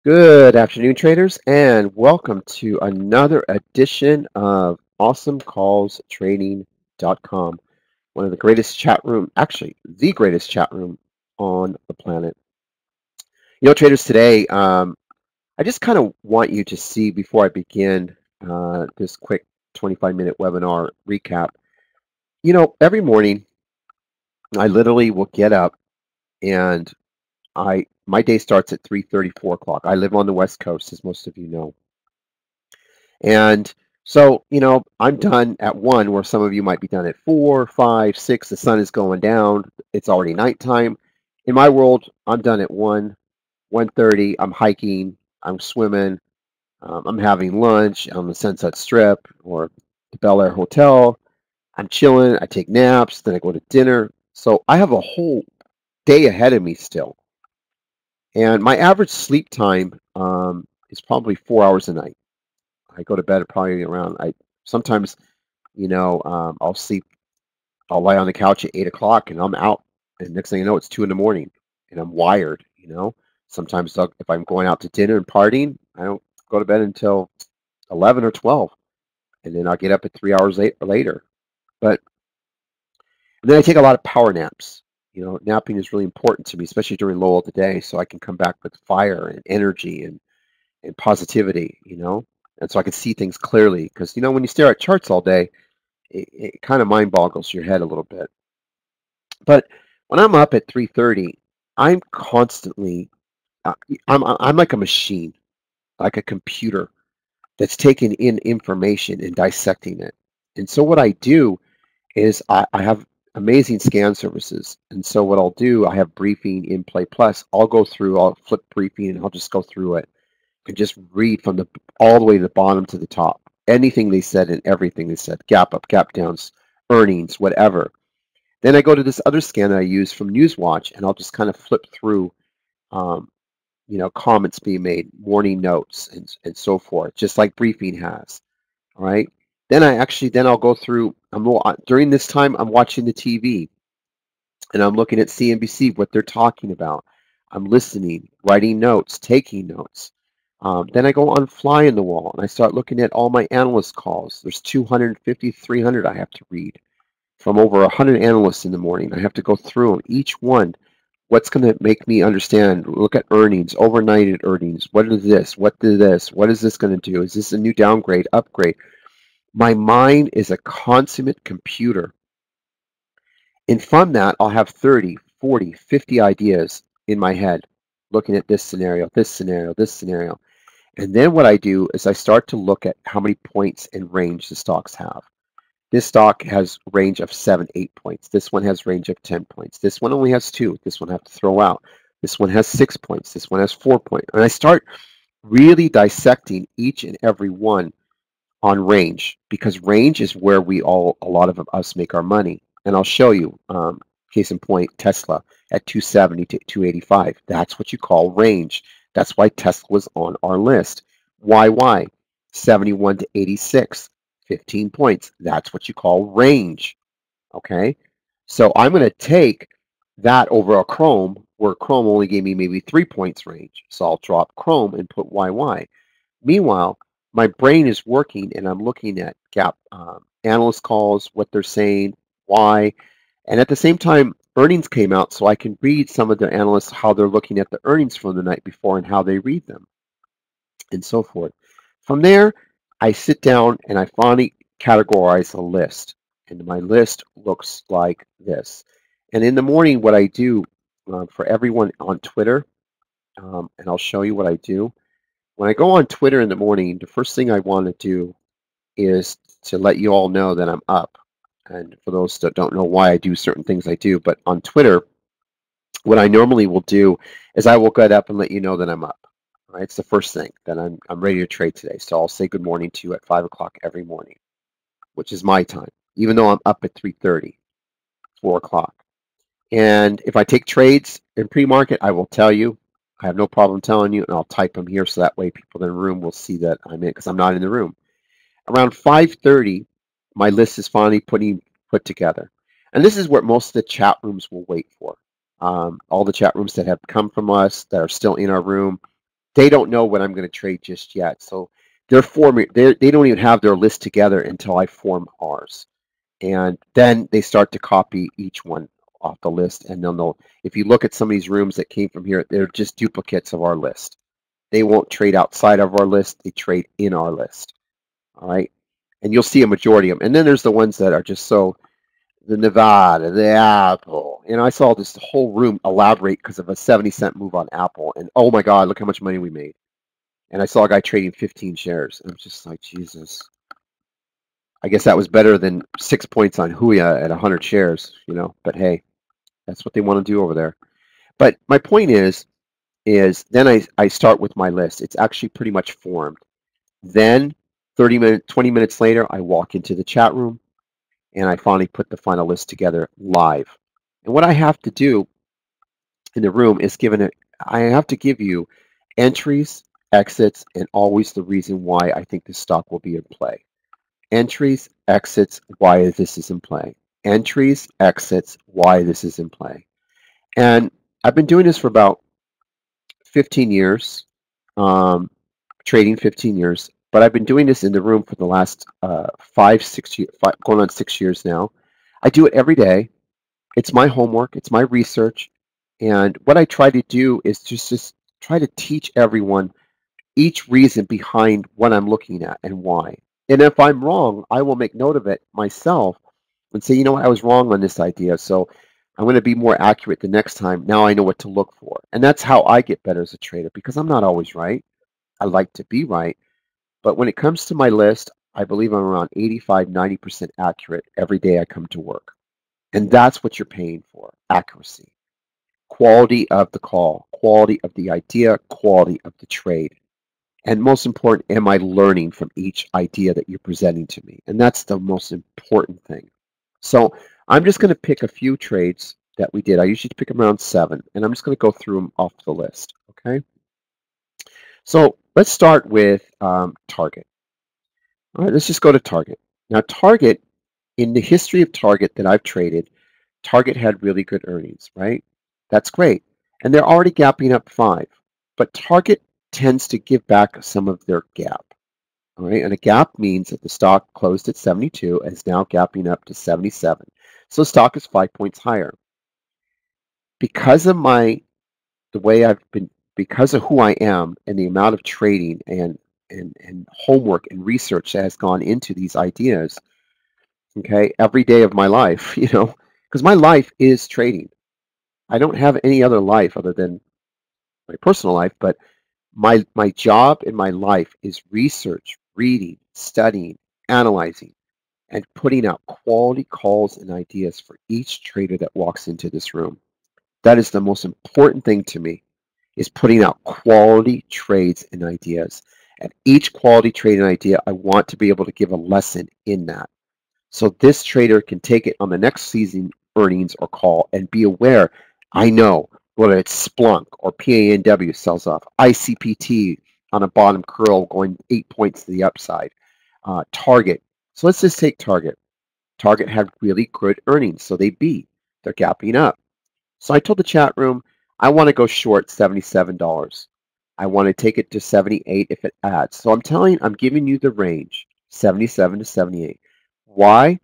Good afternoon, traders, and welcome to another edition of Awesomecallstrading.com, one of the greatest chat room, actually the greatest chat room on the planet. Traders, today, I just kind of want you to see before I begin this quick 25-minute webinar recap. Every morning I literally will get up and my day starts at 3:30, 4 o'clock. I live on the West Coast, as most of you know. And so, I'm done at 1, where some of you might be done at 4, 5, 6. The sun is going down. It's already nighttime. In my world, I'm done at 1, 1:30. I'm hiking. I'm swimming. I'm having lunch on the Sunset Strip or the Bel Air Hotel. I'm chilling. I take naps. Then I go to dinner. So I have a whole day ahead of me still. And my average sleep time is probably 4 hours a night. I go to bed at probably around, sometimes, I'll lie on the couch at 8 o'clock and I'm out. And next thing you know, it's 2 in the morning and I'm wired. Sometimes if I'm going out to dinner and partying, I don't go to bed until 11 or 12. And then I'll get up at 3 hours later. But and then I take a lot of power naps. Napping is really important to me, especially during low of the day, so I can come back with fire and energy and positivity. And so I can see things clearly. Because, when you stare at charts all day, it kind of mind boggles your head a little bit. But when I'm up at 3:30, I'm constantly, I'm like a machine, like a computer that's taking in information and dissecting it. And so what I do is I have amazing scan services. And so what I'll do, I have briefing in Play Plus. I'll flip briefing and I'll just go through it and just read from all the way to the bottom to the top. Anything they said and everything they said, gap up, gap downs, earnings, whatever. Then I go to this other scan that I use from Newswatch, and I'll just kind of flip through, um, comments being made, morning notes, and so forth, just like briefing has. All right. Then I'll go through. During this time, I'm watching the TV, and I'm looking at CNBC, what they're talking about. I'm listening, writing notes, taking notes. Then I go on fly in the wall and I start looking at all my analyst calls. There's 250, 300 I have to read from over 100 analysts in the morning. I have to go through them, each one. What's going to make me understand? Look at earnings, overnighted earnings. What is this? What did this? What is this going to do? Is this a new downgrade, upgrade? My mind is a consummate computer. And from that, I'll have 30, 40, 50 ideas in my head, looking at this scenario, this scenario, this scenario. And then what I do is I start to look at how many points and range the stocks have. This stock has range of 7, 8 points. This one has range of 10 points. This one only has 2. This one I have to throw out. This one has 6 points. This one has 4 points. And I start really dissecting each and every one on range, because range is where a lot of us make our money. And I'll show you, case in point, Tesla at 270 to 285. That's what you call range. That's why Tesla was on our list. Why? 71 to 86, 15 points. That's what you call range. Okay? So I'm going to take that over a Chrome, where Chrome only gave me maybe 3 points range. So I'll drop Chrome and put YY. Meanwhile, my brain is working and I'm looking at gap analyst calls, what they're saying, why. And at the same time, earnings came out, so I can read some of the analysts, how they're looking at the earnings from the night before and how they read them, and so forth. From there, I sit down and I finally categorize a list. And my list looks like this. And in the morning, what I do for everyone on Twitter, and I'll show you what I do. When I go on Twitter in the morning, the first thing I want to do is to let you all know that I'm up. And for those that don't know why I do certain things I do, but on Twitter, what I normally will do is I will get up and let you know that I'm up. All right, it's the first thing that I'm ready to trade today. So I'll say good morning to you at 5 o'clock every morning, which is my time, even though I'm up at 3:30, 4 o'clock. And if I take trades in pre-market, I will tell you. I have no problem telling you, and I'll type them here so that way people in the room will see that I'm in, because I'm not in the room. Around 5:30, my list is finally put together. And this is what most of the chat rooms will wait for. All the chat rooms that have come from us, that are still in our room, they don't know what I'm going to trade just yet. So they're forming. They don't even have their list together until I form ours, and then they start to copy each one off the list, and they'll know. If you look at some of these rooms that came from here, they're just duplicates of our list. They won't trade outside of our list. They trade in our list. All right, and you'll see a majority of them. And then there's the ones that are just so the Nevada, the Apple. You know, I saw this whole room elaborate because of a 70-cent move on Apple, and oh my God, look how much money we made. And I saw a guy trading 15 shares. And I'm just like, Jesus. I guess that was better than 6 points on Huya at 100 shares, you know. But hey, that's what they want to do over there. But my point is then I start with my list. It's actually pretty much formed. Then 20 minutes later, I walk into the chat room and I finally put the final list together live. And what I have to do in the room is I have to give you entries, exits, and always the reason why I think this stock will be in play. Entries, exits, why this is in play. Entries, exits, why this is in play. And I've been doing this for about 15 years, trading 15 years, but I've been doing this in the room for the last 6 years, going on 6 years now. I do it every day. It's my homework. It's my research. And what I try to do is just try to teach everyone each reason behind what I'm looking at and why. And if I'm wrong, I will make note of it myself and say, you know what, I was wrong on this idea. So I'm going to be more accurate the next time. Now I know what to look for. And that's how I get better as a trader, because I'm not always right. I like to be right. But when it comes to my list, I believe I'm around 85, 90% accurate every day I come to work. And that's what you're paying for, accuracy. Quality of the call, quality of the idea, quality of the trade. And most important, am I learning from each idea that you're presenting to me? And that's the most important thing. So I'm just going to pick a few trades that we did. I usually pick them around 7, and I'm just going to go through them off the list, okay? So let's start with Target. All right, let's just go to Target. Now, Target, in the history of Target that I've traded, Target had really good earnings, right? That's great. And they're already gapping up 5. But Target tends to give back some of their gap. All right, and a gap means that the stock closed at 72 and is now gapping up to 77. So the stock is 5 points higher. Because of because of who I am and the amount of trading and homework and research that has gone into these ideas, okay, every day of my life, you know, because my life is trading. I don't have any other life other than my personal life, but my job in my life is research, reading, studying, analyzing, and putting out quality calls and ideas for each trader that walks into this room. That is the most important thing to me, is putting out quality trades and ideas. And each quality trade and idea, I want to be able to give a lesson in that. So this trader can take it on the next season earnings or call and be aware, I know whether it's Splunk or PANW sells off, ICPT on a bottom curl going 8 points to the upside, Target. So let's just take Target. Target had really good earnings, so they beat. They're gapping up. So I told the chat room, I want to go short $77. I want to take it to 78 if it adds. So I'm giving you the range, 77 to 78. Why?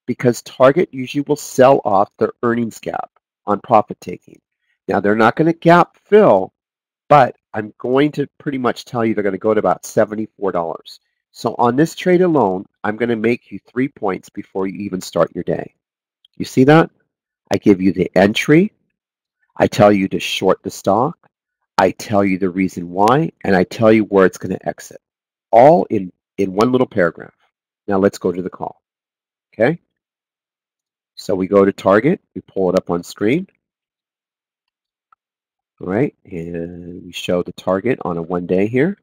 Because Target usually will sell off their earnings gap on profit taking. Now they're not going to gap fill, but I'm going to pretty much tell you they're going to go to about $74. So on this trade alone, I'm going to make you 3 points before you even start your day. You see that? I give you the entry. I tell you to short the stock. I tell you the reason why, and I tell you where it's going to exit. All in one little paragraph. Now let's go to the call. Okay? So we go to Target. We pull it up on screen. All right, and we show the target on a 1 day here.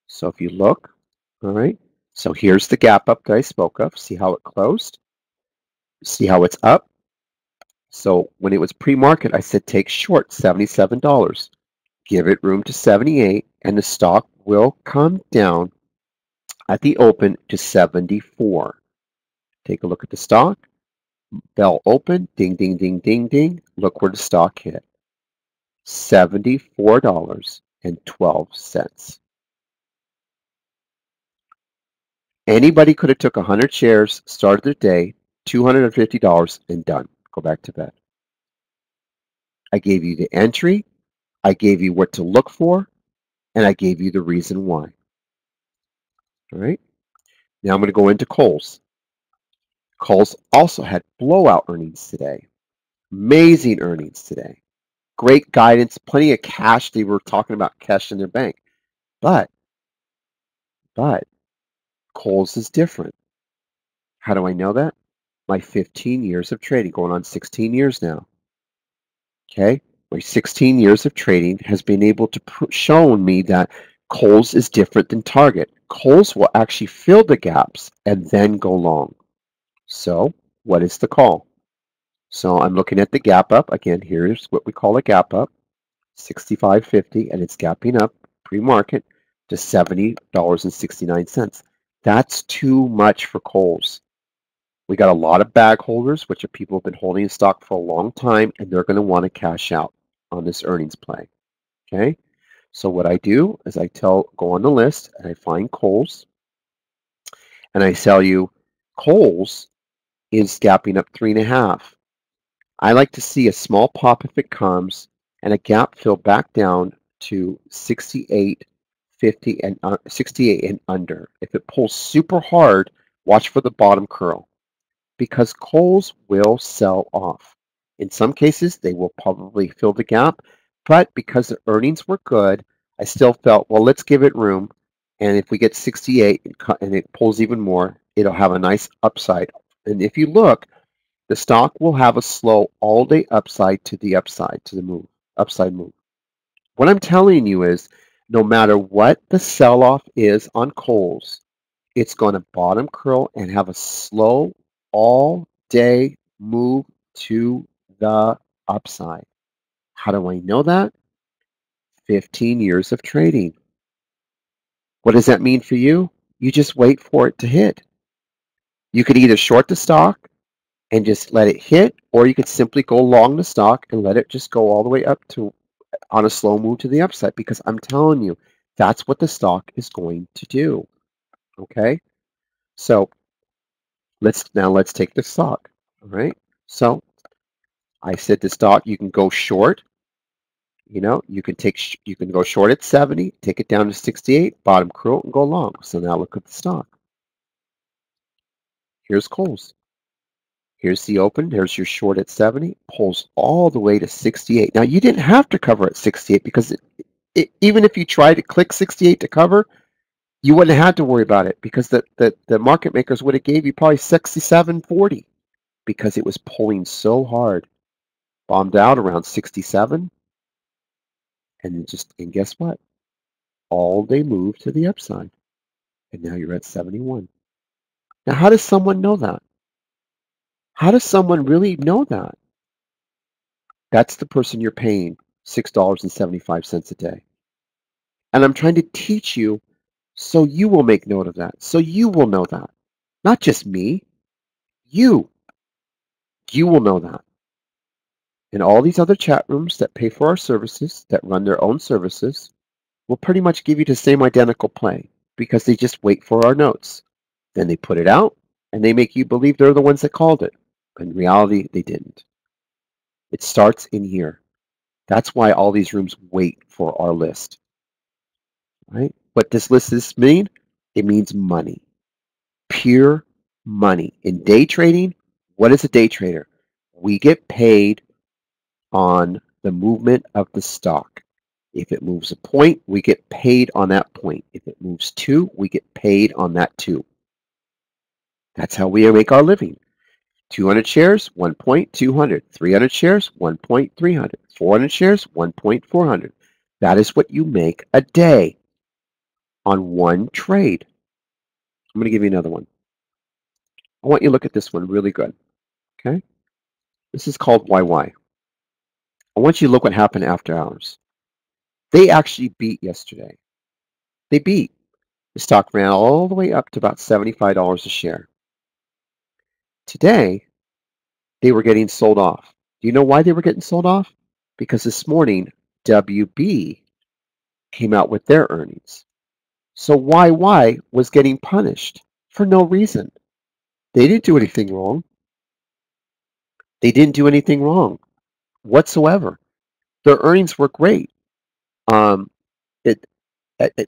So if you look, all right, so here's the gap up that I spoke of. See how it closed? See how it's up? So when it was pre-market, I said take short $77. Give it room to 78, and the stock will come down at the open to 74. Take a look at the stock. Bell open, ding, ding, ding, ding, ding. Look where the stock hit. $74. Anybody could have took 100 shares, started their day, $250, and done. Go back to bed. I gave you the entry, I gave you what to look for, and I gave you the reason why. All right. Now I'm going to go into Kohl's. Kohl's also had blowout earnings today. Amazing earnings today. Great guidance, plenty of cash. They were talking about cash in their bank. But Kohl's is different. How do I know that? My 15 years of trading, going on 16 years now. Okay? My 16 years of trading has been able to show me that Kohl's is different than Target. Kohl's will actually fill the gaps and then go long. So, what is the call? So, I'm looking at the gap up. Again, here's what we call a gap up, 65.50, and it's gapping up pre-market to $70.69. That's too much for Kohl's. We got a lot of bag holders, which are people who have been holding stock for a long time, and they're going to want to cash out on this earnings play. Okay, so what I do is go on the list and I find Kohl's, and I tell you Kohl's is gapping up 3.5. I like to see a small pop if it comes, and a gap fill back down to 68.50 and 68 and under. If it pulls super hard, watch for the bottom curl, because Kohl's will sell off. In some cases, they will probably fill the gap, but because the earnings were good, I still felt, well, let's give it room. And if we get 68 and it pulls even more, it'll have a nice upside. And if you look, the stock will have a slow all-day upside to the upside, to the move, upside move. What I'm telling you is, no matter what the sell-off is on Kohl's, it's going to bottom curl and have a slow all-day move to the upside. How do I know that? 15 years of trading. What does that mean for you? You just wait for it to hit. You could either short the stock and just let it hit, or you could simply go long the stock and let it just go all the way up to on a slow move to the upside, because I'm telling you, that's what the stock is going to do. Okay? So let's take the stock. All right. So I said the stock, you can go short. You can go short at 70, take it down to 68, bottom curl, and go long. So now look at the stock. Here's Kohl's. Here's the open. There's your short at 70, pulls all the way to 68. Now, you didn't have to cover at 68, because even if you tried to click 68 to cover, you wouldn't have had to worry about it, because the market makers would have gave you probably 67.40, because it was pulling so hard. Bombed out around 67, and guess what? All they moved to the upside, and now you're at 71. Now, how does someone know that? How does someone really know that? That's the person you're paying $6.75 a day. And I'm trying to teach you so you will make note of that, so you will know that. Not just me, you. You will know that. And all these other chat rooms that pay for our services, that run their own services, will pretty much give you the same identical play, because they just wait for our notes. Then they put it out, and they make you believe they're the ones that called it. In reality, they didn't. It starts in here. That's why all these rooms wait for our list. Right? What does list mean? It means money. Pure money. In day trading, what is a day trader? We get paid on the movement of the stock. If it moves a point, we get paid on that point. If it moves 2, we get paid on that 2. That's how we make our living. 200 shares, 1 point 200. 300 shares, 1 point 300. 400 shares, 1 point 400. That is what you make a day on one trade. I'm going to give you another one. I want you to look at this one really good. Okay? This is called YY. I want you to look what happened after hours. They actually beat yesterday. They beat. The stock ran all the way up to about $75 a share. Today, they were getting sold off. Do you know why they were getting sold off? Because this morning, WB came out with their earnings. So YY was getting punished for no reason. They didn't do anything wrong. They didn't do anything wrong whatsoever. Their earnings were great. Um, it,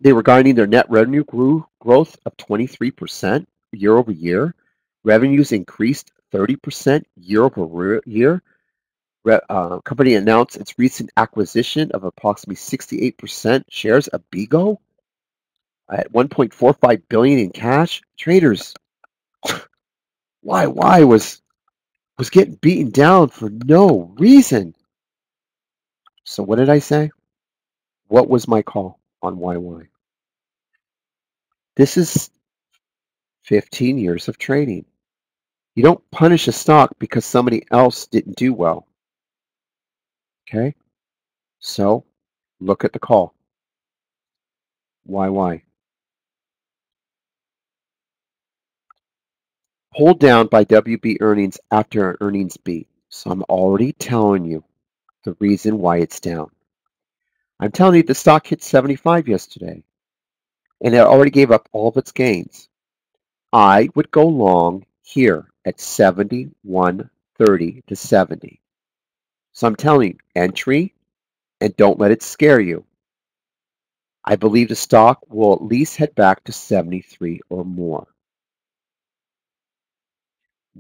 they were guiding their net revenue growth of 23% year over year. Revenues increased 30% year over year. Company announced its recent acquisition of approximately 68% shares of Bigo at 1.45 billion in cash. Traders, YY was getting beaten down for no reason. So what did I say? What was my call on YY? This is 15 years of trading. You don't punish a stock because somebody else didn't do well. Okay? So look at the call. YY. Pulled down by WB earnings after an earnings beat. So I'm already telling you the reason why it's down. I'm telling you the stock hit 75 yesterday and it already gave up all of its gains. I would go long here at 71.30 to 70. So I'm telling you, entry, and don't let it scare you. I believe the stock will at least head back to 73 or more.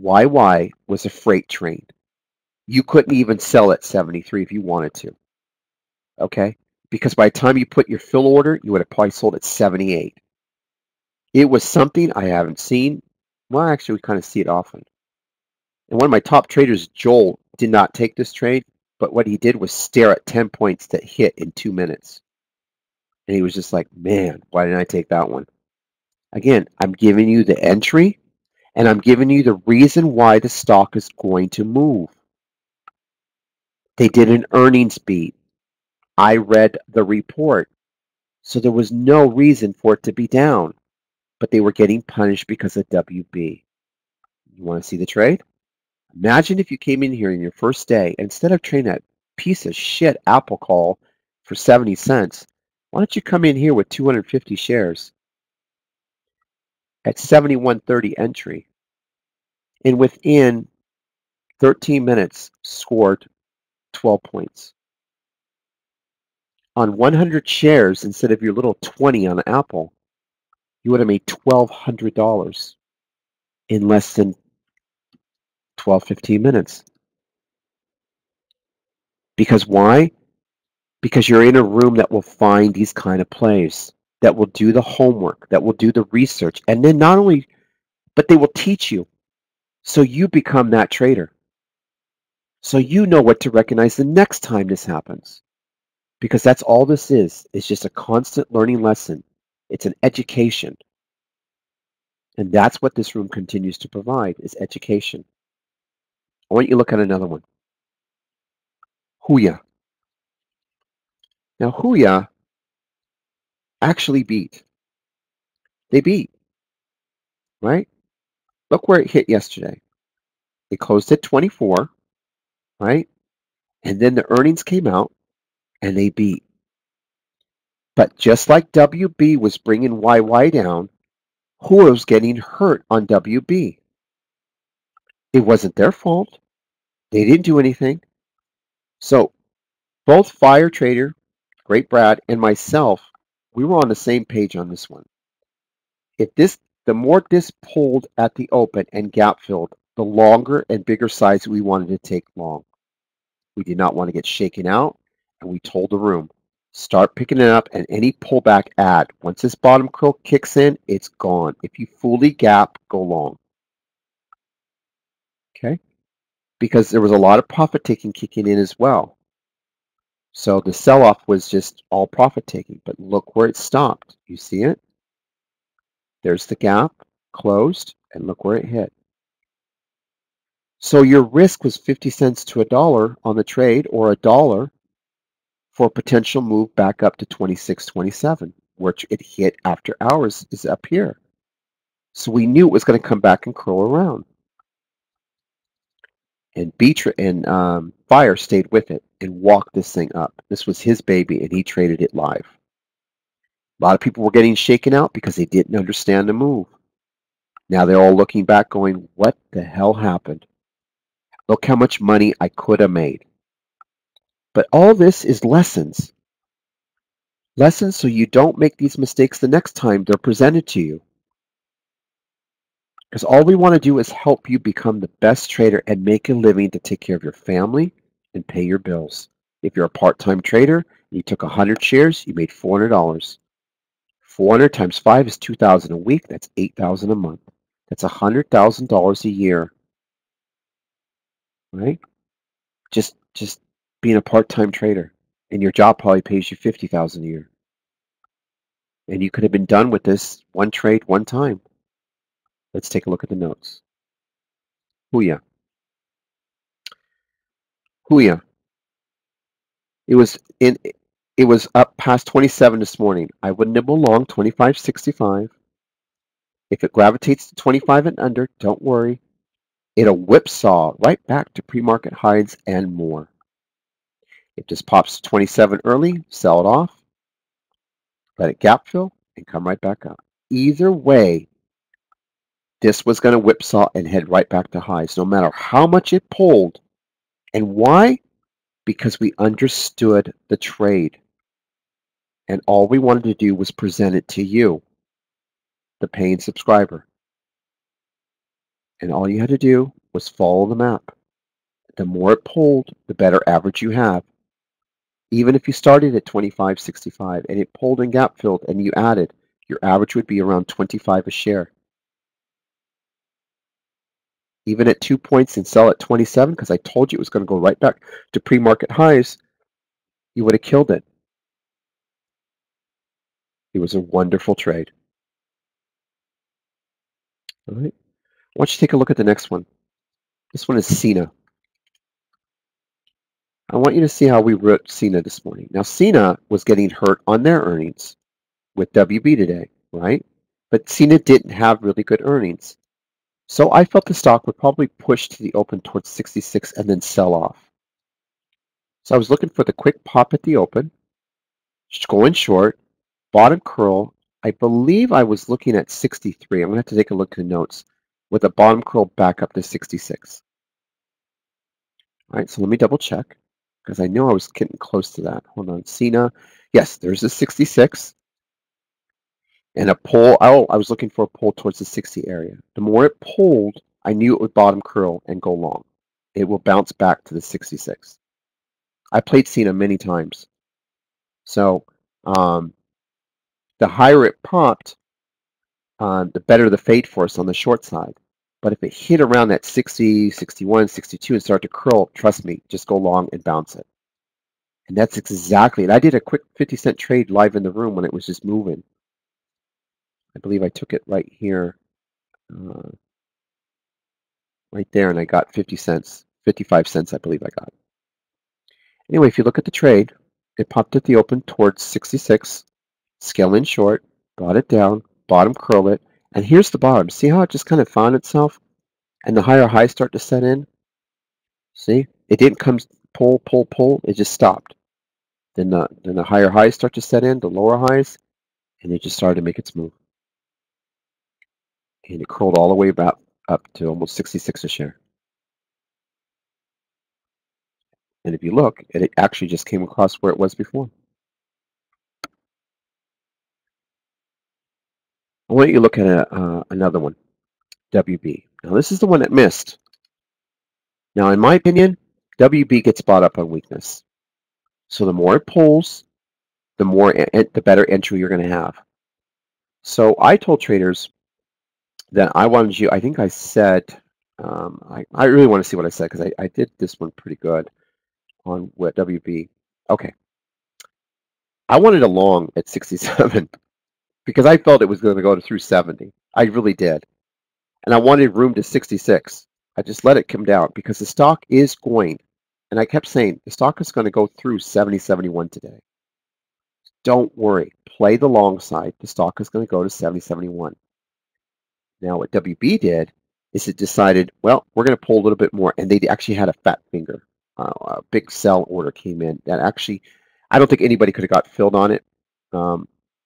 YY was a freight train. You couldn't even sell at 73 if you wanted to. Okay? Because by the time you put your fill order, you would have probably sold at 78. It was something I haven't seen. Well, actually, we kind of see it often. And one of my top traders, Joel, did not take this trade, but what he did was stare at 10 points that hit in 2 minutes. And he was just like, man, why didn't I take that one? Again, I'm giving you the entry, and I'm giving you the reason why the stock is going to move. They did an earnings beat. I read the report. So there was no reason for it to be down, but they were getting punished because of WB. You want to see the trade? Imagine if you came in here in your first day, and instead of trading that piece of shit Apple call for 70 cents, why don't you come in here with 250 shares at 71.30 entry, and within 13 minutes scored 12 points. On 100 shares instead of your little 20 on Apple, you would have made $1,200 in less than 12, 15 minutes. Because why? Because you're in a room that will find these kind of plays, that will do the homework, that will do the research, and then not only, but they will teach you so you become that trader. So you know what to recognize the next time this happens. Because that's all this is just a constant learning lesson. It's an education. And that's what this room continues to provide, is education. I want you to look at another one. Huya. Now, Huya actually beat. They beat, right? Look where it hit yesterday. It closed at 24, right? And then the earnings came out and they beat. But just like WB was bringing YY down, who was getting hurt on WB? It wasn't their fault. They didn't do anything. So both Fire Trader, Great Brad, and myself, we were on the same page on this one. The more this pulled at the open and gap filled, the longer and bigger size we wanted to take long. We did not want to get shaken out, and we told the room, start picking it up, and any pullback add. Once this bottom curl kicks in, it's gone. If you fully gap, go long. Okay? Because there was a lot of profit taking kicking in as well. So the sell-off was just all profit taking, but look where it stopped. You see it? There's the gap, closed, and look where it hit. So your risk was 50 cents to $1 on the trade, or $1 for a potential move back up to 26.27, which it hit after hours is up here. So we knew it was going to come back and curl around. And Fire stayed with it and walked this thing up. This was his baby, and he traded it live. A lot of people were getting shaken out because they didn't understand the move. Now they're all looking back going, what the hell happened? Look how much money I could have made. But all this is lessons. Lessons so you don't make these mistakes the next time they're presented to you. Because all we want to do is help you become the best trader and make a living to take care of your family and pay your bills. If you're a part-time trader and you took 100 shares, you made $400. 400 times 5 is $2,000 a week. That's $8,000 a month. That's $100,000 a year, right? Just being a part-time trader, and your job probably pays you $50,000 a year. And you could have been done with this one trade one time. Let's take a look at the notes. Huya. It was up past 27 this morning. I would nibble long 25.65. If it gravitates to 25 and under, don't worry. It'll whipsaw right back to pre-market highs and more. If this pops to 27 early, sell it off, let it gap fill, and come right back up. Either way, this was going to whipsaw and head right back to highs, no matter how much it pulled. And why? Because we understood the trade. And all we wanted to do was present it to you, the paying subscriber. And all you had to do was follow the map. The more it pulled, the better average you have. Even if you started at 25.65 and it pulled and gap filled and you added, your average would be around 25 a share. Even at 2 points and sell at 27, because I told you it was going to go right back to pre-market highs, you would have killed it. It was a wonderful trade. All right. I want you to take a look at the next one. This one is Cena. I want you to see how we wrote Cena this morning. Now, Cena was getting hurt on their earnings with WB today, right? But Cena didn't have really good earnings. So I felt the stock would probably push to the open towards 66 and then sell off. So I was looking for the quick pop at the open, going short, bottom curl. I believe I was looking at 63. I'm going to have to take a look at the notes with a bottom curl back up to 66. All right, so let me double check because I know I was getting close to that. Hold on, Cena. Yes, there's a 66 and a pull. Oh, I was looking for a pull towards the 60 area. The more it pulled, I knew it would bottom curl and go long. It will bounce back to the 66. I played Cena many times. So the higher it popped, the better the fade for us on the short side. But if it hit around that 60, 61, 62 and start to curl, trust me, just go long and bounce it. And that's exactly it. I did a quick 50-cent trade live in the room when it was just moving. I believe I took it right here, right there, and I got 50 cents, 55 cents, I believe I got. Anyway, if you look at the trade, it popped at the open towards 66, scale in short, brought it down, bottom curl it, and here's the bottom. See how it just kind of found itself? And the higher highs start to set in? See? It didn't come pull, pull, pull. It just stopped. Then the higher highs start to set in, the lower highs, and it just started to make its move. And it curled all the way back up to almost 66 a share. And if you look, it actually just came across where it was before. I want you to look at another one, WB. Now, this is the one that missed. Now, in my opinion, WB gets bought up on weakness. So the more it pulls, the better entry you're going to have. So I told traders that I wanted you, I think I said, I really want to see what I said because I did this one pretty good on what WB. Okay. I wanted a long at 67 because I felt it was going to go through 70. I really did. And I wanted room to 66. I just let it come down because the stock is going, and I kept saying, the stock is going to go through 70, 71 today. Don't worry. Play the long side. The stock is going to go to 70, 71. Now, what WB did is it decided, well, we're going to pull a little bit more, and they actually had a fat finger. A big sell order came in that actually, I don't think anybody could have got filled on it.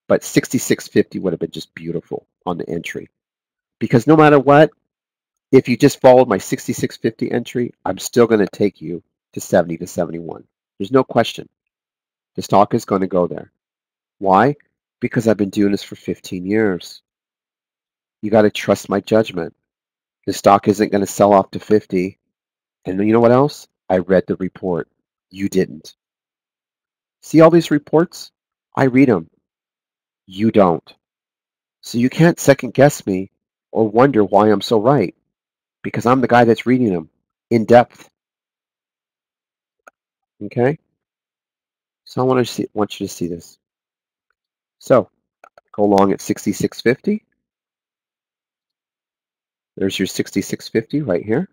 But 66.50 would have been just beautiful on the entry. Because no matter what, if you just followed my 66.50 entry, I'm still going to take you to 70 to 71. There's no question. The stock is going to go there. Why? Because I've been doing this for 15 years. You got to trust my judgment. The stock isn't going to sell off to 50. And you know what else? I read the report. You didn't. See all these reports? I read them. You don't. So you can't second guess me or wonder why I'm so right, because I'm the guy that's reading them in depth. Okay? So I want you to see this. So go along at 66.50. There's your 66.50 right here.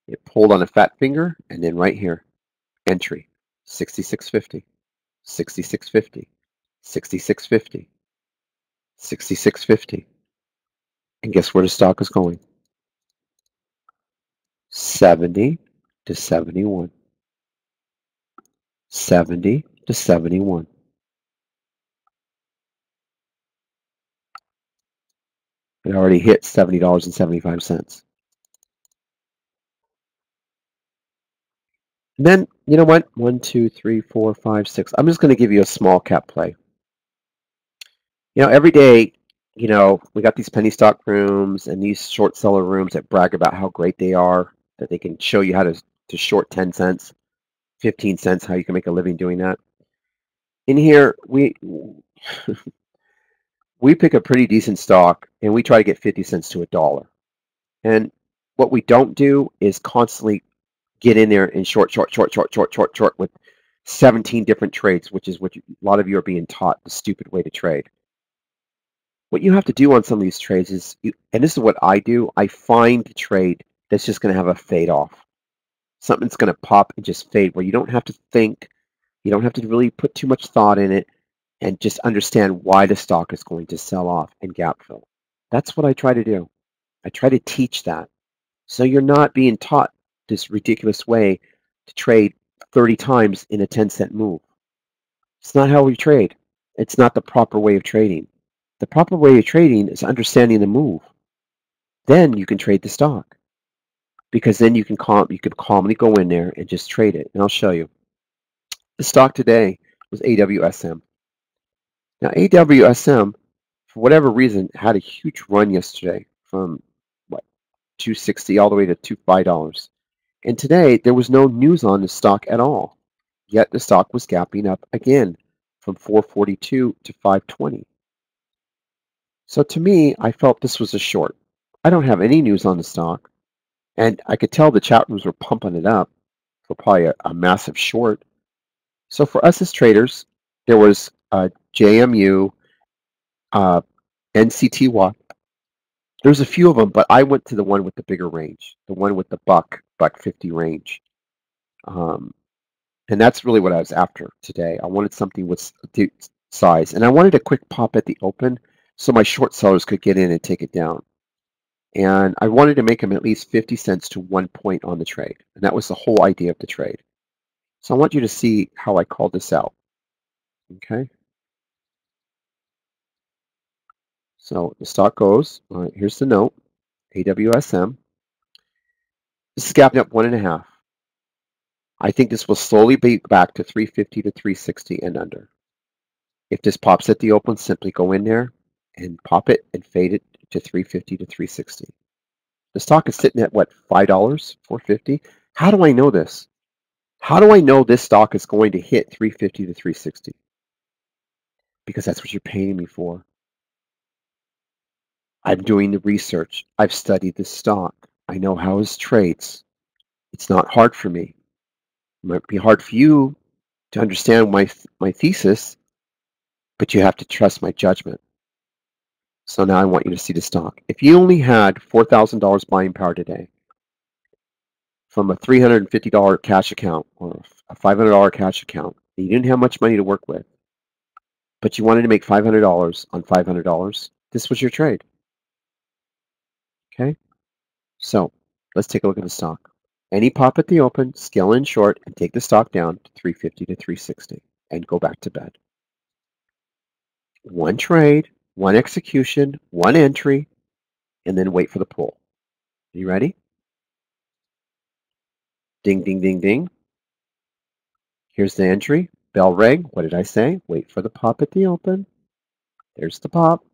It pulled on a fat finger, and then right here, entry, 66.50, 66.50, 66.50, 66.50. And guess where the stock is going? 70 to 71. 70 to 71. It already hit $70.75. And then, you know what? 1, 2, 3, 4, 5, 6. I'm just going to give you a small cap play. Every day, we got these penny stock rooms and these short seller rooms that brag about how great they are, that they can show you how to short 10 cents, 15 cents, how you can make a living doing that. In here, we pick a pretty decent stock and we try to get 50 cents to $1. And what we don't do is constantly get in there and short with 17 different trades, which is what a lot of you are being taught, the stupid way to trade. What you have to do on some of these trades is, and this is what I do, I find the trade that's just going to have a fade off. Something's going to pop and just fade where you don't have to think, you don't have to really put too much thought in it, and just understand why the stock is going to sell off and gap fill. That's what I try to do. I try to teach that. So you're not being taught this ridiculous way to trade 30 times in a 10-cent move. It's not how we trade. It's not the proper way of trading. The proper way of trading is understanding the move. Then you can trade the stock, because then you can calmly go in there and just trade it. And I'll show you. The stock today was AWSM. Now AWSM, for whatever reason, had a huge run yesterday from what, 260 all the way to $5. And today there was no news on the stock at all. Yet the stock was gapping up again from 442 to 520. So to me, I felt this was a short. I don't have any news on the stock, and I could tell the chat rooms were pumping it up for probably a massive short. So for us as traders, there was JMU, NCTY. There's a few of them, but I went to the one with the bigger range, the one with the buck 50 range. And that's really what I was after today. I wanted something with size, and I wanted a quick pop at the open so my short sellers could get in and take it down. And I wanted to make them at least 50 cents to 1 point on the trade. And that was the whole idea of the trade. So I want you to see how I called this out. Okay. So the stock goes, all right, here's the note, AWSM. This is gapping up 1.5. I think this will slowly be back to 350 to 360 and under. If this pops at the open, simply go in there and pop it and fade it to 350 to 360. The stock is sitting at what, $5, $4.50? How do I know this? How do I know this stock is going to hit 350 to 360? Because that's what you're paying me for. I'm doing the research. I've studied the stock. I know how it trades. It's not hard for me. It might be hard for you to understand my thesis, but you have to trust my judgment. So now I want you to see the stock. If you only had $4,000 buying power today from a $350 cash account or a $500 cash account, and you didn't have much money to work with, but you wanted to make $500 on $500, this was your trade. Okay? So let's take a look at the stock. Any pop at the open, scale in short, and take the stock down to 350 to 360 and go back to bed. one trade, one execution, one entry, and then wait for the pull. Are you ready? Ding, ding, ding, ding. Here's the entry. Bell rang. What did I say? Wait for the pop at the open. There's the pop.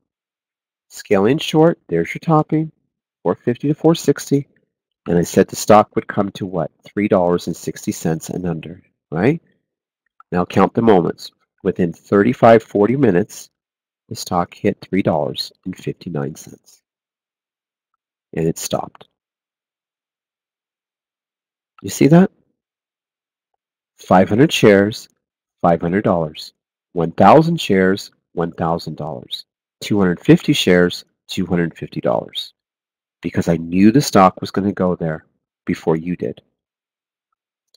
Scaling short. There's your topping. 450 to 460. And I said the stock would come to what? $3.60 and under, right? Now count the moments. Within 35, 40 minutes, the stock hit $3.59. And it stopped. You see that? 500 shares, $500. 1,000 shares, $1,000. 250 shares, $250. Because I knew the stock was going to go there before you did.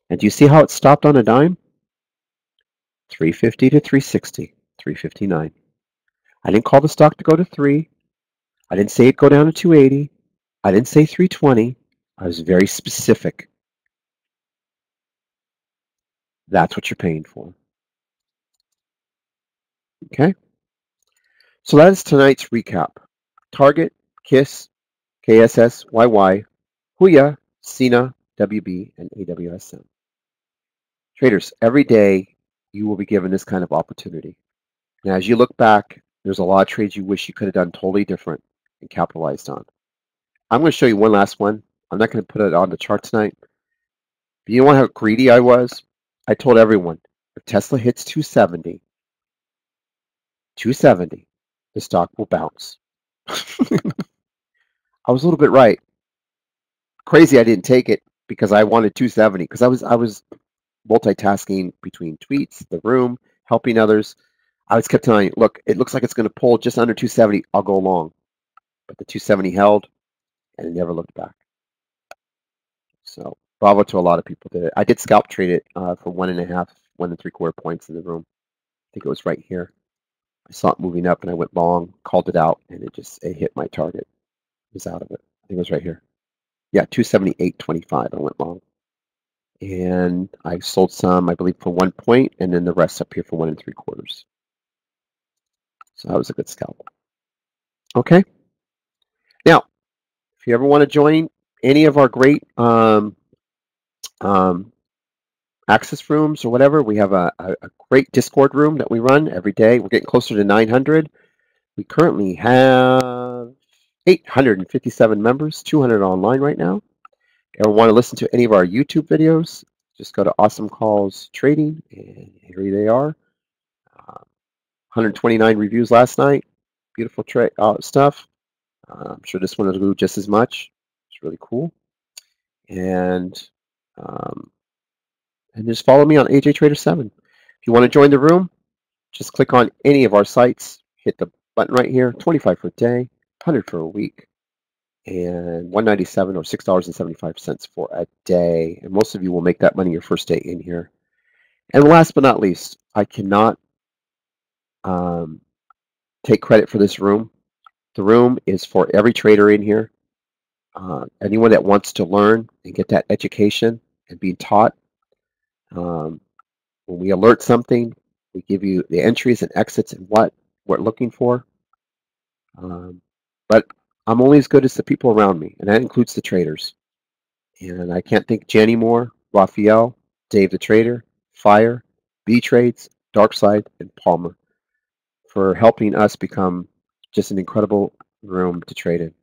And do you see how it stopped on a dime? 350 to 360, 359. I didn't call the stock to go to 3. I didn't say it go down to 280. I didn't say 320. I was very specific. That's what you're paying for. Okay? So that is tonight's recap. Target, KISS, KSS, YY, HUYA, CINA, WB, and AWSM. Traders, every day you will be given this kind of opportunity. Now, as you look back, there's a lot of trades you wish you could have done totally different and capitalized on. I'm going to show you one last one. I'm not going to put it on the chart tonight. But you know how greedy I was? I told everyone, if Tesla hits 270, the stock will bounce. I was a little bit right. Crazy I didn't take it because I wanted 270 because I was multitasking between tweets, the room, helping others. I was kept telling you, look, it looks like it's going to pull just under 270. I'll go long. But the 270 held and it never looked back. So bravo to a lot of people that did it. I did scalp trade it for 1.5, 1.75 points in the room. I think it was right here. I saw it moving up and I went long, called it out, and it hit my target. It was out of it. I think it was right here. Yeah, 278.25. I went long. And I sold some, I believe, for 1 point, and then the rest up here for 1.75. So that was a good scalp. Okay. Now, if you ever want to join any of our great access rooms or whatever, we have a great Discord room that we run every day. We're getting closer to 900. We currently have 857 members, 200 online right now. If you want to listen to any of our YouTube videos, just go to Awesomecalls Trading, and here they are. 129 reviews last night. Beautiful stuff. I'm sure this one will do just as much. It's really cool. And just follow me on AJ Trader 7. If you want to join the room, just click on any of our sites. Hit the button right here. 25 for a day, 100 for a week, and 197 or $6.75 for a day. And most of you will make that money your first day in here. And last but not least, I cannot take credit for this room. The room is for every trader in here. Anyone that wants to learn and get that education and be taught. When we alert something, we give you the entries and exits and what we're looking for. But I'm only as good as the people around me, and that includes the traders. And I can't thank Jenny more, Raphael, Dave the Trader, Fire, B-Trades, Darkside, and Palmer for helping us become just an incredible room to trade in.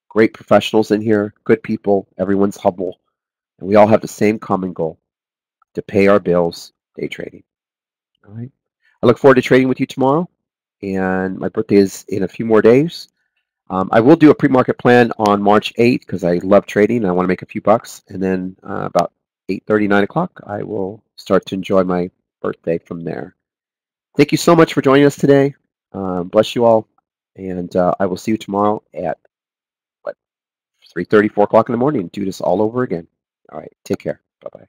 Great professionals in here, good people, everyone's humble, and we all have the same common goal, to pay our bills day trading. All right. I look forward to trading with you tomorrow, and my birthday is in a few more days. I will do a pre-market plan on March 8th because I love trading and I want to make a few bucks. And then about 8:30, 9 o'clock, I will start to enjoy my birthday from there. Thank you so much for joining us today. Bless you all. And I will see you tomorrow at 3:30, 4 o'clock in the morning. Do this all over again. All right. Take care. Bye-bye.